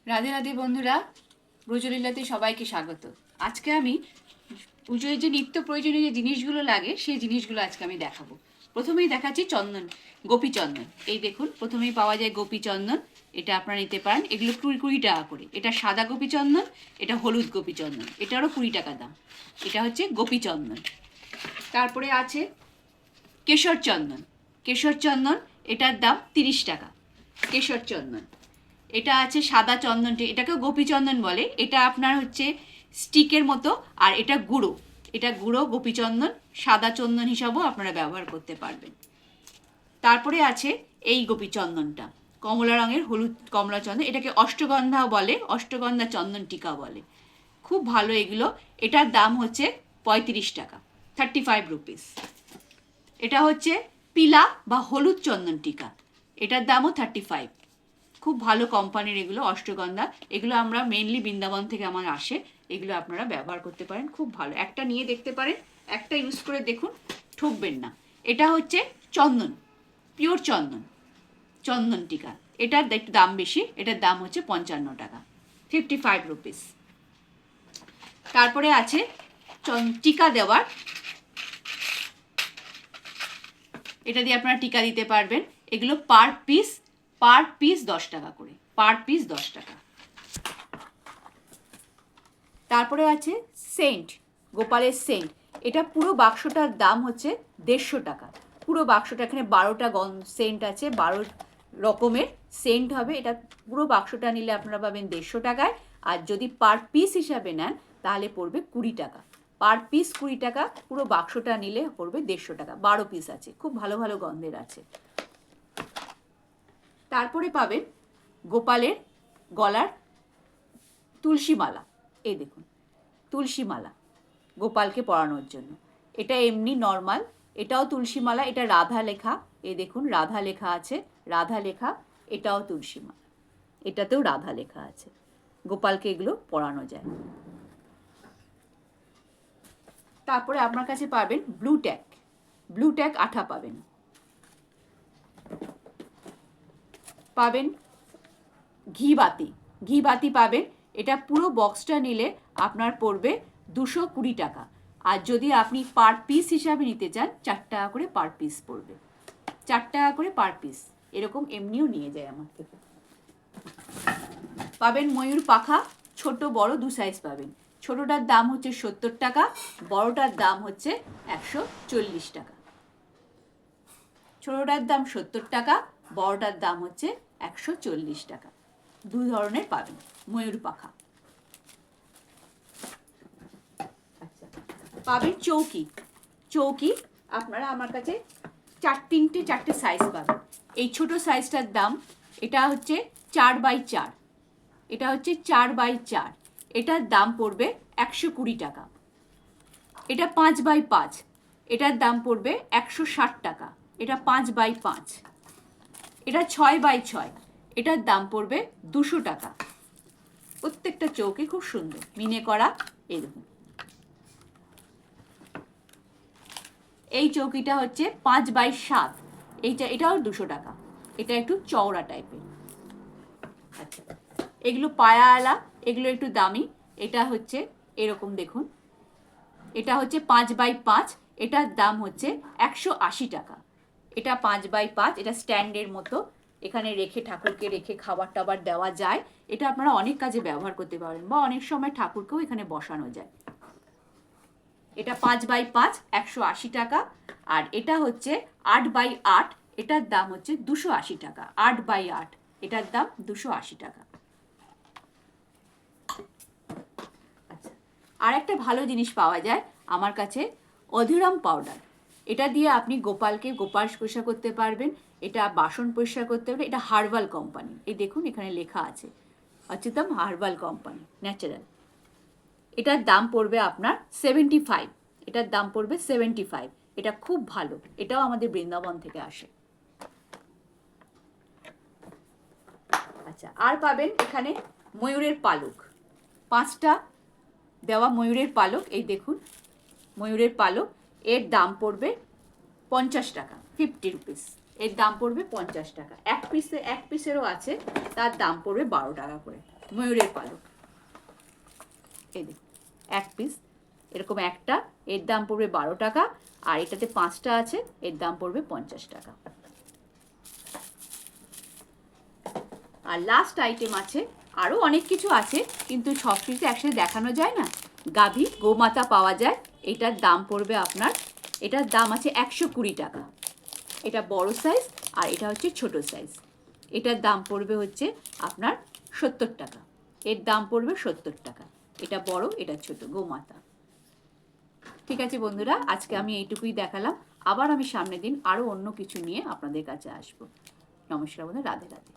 রাধে রাধে বন্ধুরা, ব্রজলীলাতে সবাইকে স্বাগত। আজকে আমি পুজোয় যে নিত্য প্রয়োজনীয় যে জিনিসগুলো লাগে সেই জিনিসগুলো আজকে আমি দেখাবো। প্রথমেই দেখাচ্ছি চন্দন, গোপী চন্দন। এই দেখুন, প্রথমেই পাওয়া যায় গোপী চন্দন। এটা আপনারা নিতে পারেন। এগুলো 20 টাকা করে। এটা সাদা গোপী চন্দন, এটা হলুদ গোপী চন্দন, এটারও 20 টাকা দাম। এটা হচ্ছে গোপী চন্দন। তারপরে আছে কেশর চন্দন। কেশর চন্দন, এটার দাম 30 টাকা। কেশর চন্দন। এটা আছে সাদা চন্দনটি, এটাকেও গোপী চন্দন বলে। এটা আপনার হচ্ছে স্টিকের মতো, আর এটা গুঁড়ো। এটা গুঁড়ো গোপী চন্দন, সাদা চন্দন হিসাবেও আপনারা ব্যবহার করতে পারবেন। তারপরে আছে এই গোপী চন্দনটা, কমলা রঙের হলুদ কমলা চন্দন। এটাকে অষ্টগন্ধাও বলে, অষ্টগন্ধা চন্দন টিকা বলে। খুব ভালো এগুলো। এটার দাম হচ্ছে 35 টাকা, 35 রুপিস। এটা হচ্ছে পিলা বা হলুদ চন্দন টিকা। এটার দামও 35। খুব ভালো কোম্পানির এগুলো, অষ্টগন্ধা। এগুলো আমরা মেনলি বৃন্দাবন থেকে আমার আসে। এগুলো আপনারা ব্যবহার করতে পারেন, খুব ভালো। একটা নিয়ে দেখতে পারেন, একটা ইউজ করে দেখুন, ঠকবেন না। এটা হচ্ছে চন্দন, পিওর চন্দন, চন্দন টিকা। এটার একটু দাম বেশি, এটার দাম হচ্ছে 55 টাকা, 55 রুপিস। তারপরে আছে টিকা দেওয়ার। এটা দিয়ে আপনারা টিকা দিতে পারবেন। এগুলো পার পিস 10 টাকা করে, পার পিস 10 টাকা। তারপরে আছে সেন্ট, গোপালের সেন্ট। এটা পুরো বাক্সটার দাম হচ্ছে 150 টাকা। পুরো বাক্সটা, এখানে 12টা সেন্ট আছে, 12 রকমের সেন্ট হবে। এটা পুরো বাক্সটা নিলে আপনারা পাবেন 150 টাকায়। আর যদি পার পিস হিসাবে নেন তাহলে পড়বে 20 টাকা। পার পিস 20 টাকা, পুরো বাক্সটা নিলে পড়বে 150 টাকা। 12 পিস আছে, খুব ভালো ভালো গন্ধের আছে। তারপরে পাবেন গোপালের গলার তুলসী মালা। এই দেখুন, তুলসী মালা গোপালকে পরানোর জন্য। এটা এমনি নর্মাল, এটাও তুলসী মালা। এটা রাধা লেখা, এই দেখুন রাধা লেখা আছে, রাধা লেখা। এটাও তুলসী মালা, এটাতেও রাধা লেখা আছে। গোপালকে এগুলো পরানো যায়। তারপরে আপনার কাছে পাবেন ব্লু ট্যাক আঠা পাবেন। ঘি বাতি পাবেন। এটা পুরো বক্সটা নিলে আপনার পড়বে 220 টাকা। আর যদি আপনি পার পিস হিসাবে নিতে চান 4 টাকা করে পার পিস পড়বে, 4 টাকা করে পার পিস। এরকম এমনিও নিয়ে যায় আমার থেকে। পাবেন ময়ূর পাখা, ছোট বড় 2 সাইজ পাবেন। ছোটটার দাম হচ্ছে 70 টাকা, বড়টার দাম হচ্ছে 140 টাকা। ছোটটার দাম 70 টাকা, বড়টার দাম হচ্ছে 140 টাকা। 2 ধরনের পাবেন ময়ূর পাখা। আচ্ছা, পাবেন চৌকি। আপনারা আমার কাছে চারটে সাইজ পাবেন। এই ছোট সাইজটার দাম, এটা হচ্ছে 4x4, এটা হচ্ছে 4x4। এটার দাম পড়বে 120 টাকা। এটা 5x5, এটার দাম পড়বে 160 টাকা। এটা 5x5। এটা 6x6, এটার দাম পড়বে 200 টাকা। প্রত্যেকটা চৌকি খুব সুন্দর, মিনে করা। এই দেখুন, এই চৌকিটা হচ্ছে 5x7, এটাও 200 টাকা। এটা একটু চওড়া টাইপের। আচ্ছা, এগুলো পায়াওয়ালা, এগুলো একটু দামি। এটা হচ্ছে এরকম দেখুন, এটা হচ্ছে 5x5, এটার দাম হচ্ছে 180 টাকা। এটা 5x5, এটা স্ট্যান্ডের মতো, এখানে রেখে ঠাকুরকে রেখে খাবার টাবার দেওয়া যায়। এটা আপনারা অনেক কাজে ব্যবহার করতে পারেন, বা অনেক সময় ঠাকুরকেও এখানে বসানো যায়। এটা 5x5, 180 টাকা। আর এটা হচ্ছে 8x8, এটার দাম হচ্ছে 280 টাকা। 8x8, এটার দাম 280 টাকা। আচ্ছা, আর একটা ভালো জিনিস পাওয়া যায় আমার কাছে, অধুরাম পাউডার। এটা দিয়ে আপনি গোপাল পরিষ্কার করতে পারবেন। এটা বাসন পরিষ্কার করতে পারবেন। এটা হার্বাল কোম্পানি, এই দেখুন এখানে লেখা আছে অচ্যুতম হার্বাল কোম্পানি, ন্যাচারাল। এটার দাম পড়বে আপনার 75। এটার দাম পড়বে 75। এটা খুব ভালো, এটাও আমাদের বৃন্দাবন থেকে আসে। আচ্ছা, আর পাবেন এখানে ময়ূরের পালক, 5টা দেওয়া ময়ূরের পালক। এই দেখুন ময়ূরের পালক, এর দাম পড়বে 50 টাকা, 50 রুপিস। এর দাম পড়বে 50 টাকা। এক পিসেরও আছে, তার দাম পড়বে 12 টাকা করে। ময়ূরের পালক, এই দেখুন 1 পিস, এরকম একটা, এর দাম পড়বে 12 টাকা। আর এটাতে 5টা আছে, এর দাম পড়বে 50 টাকা। আর লাস্ট আইটেম আছে, আরও অনেক কিছু আছে কিন্তু সব কিছু একসাথে দেখানো যায় না। গাভী গোমাতা পাওয়া যায়, এটার দাম পড়বে আপনার, এটার দাম আছে 120 টাকা। এটা বড় সাইজ আর এটা হচ্ছে ছোট সাইজ। এটার দাম পড়বে হচ্ছে আপনার 70 টাকা, এর দাম পড়বে 70 টাকা। এটা বড়, এটা ছোট, গোমাতা। ঠিক আছে বন্ধুরা, আজকে আমি এইটুকুই দেখালাম। আবার আমি সামনের দিন আরও অন্য কিছু নিয়ে আপনাদের কাছে আসবো। নমস্কার বন্ধুরা, রাধে রাধে।